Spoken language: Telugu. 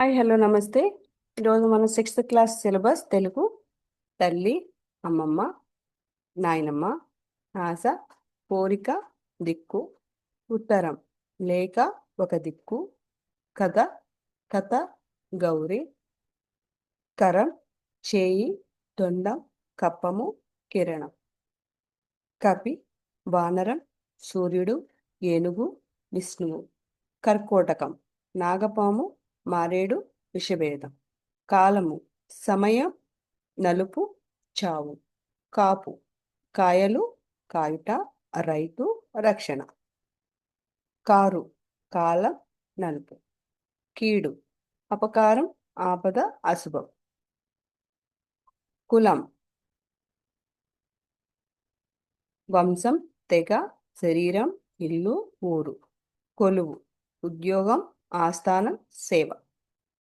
హాయ్ హలో నమస్తే. ఈరోజు మన 6th క్లాస్ సిలబస్ తెలుగు. తల్లి, అమ్మమ్మ, నాయనమ్మ, ఆశ, కోరిక, దిక్కు, ఉత్తరం, లేక, ఒక దిక్కు, కథ, కథ, గౌరి, కరం, చేయి, తొండం, కప్పము, కిరణం, కపి, వానరం, సూర్యుడు, ఏనుగు, విష్ణువు, కర్కోటకం, నాగపాము, మారేడు, విషభేదం, కాలము, సమయం, నలుపు, చావు, కాపు, కాయలు, కాయుట, రైతు, రక్షణ, కారు, కాలం, నలుపు, కీడు, అపకారం, ఆపద, అశుభం, కులం, వంశం, తెగ, శరీరం, ఇల్లు, ఊరు, కొలువు, ఉద్యోగం, ఆస్థానం, సేవ.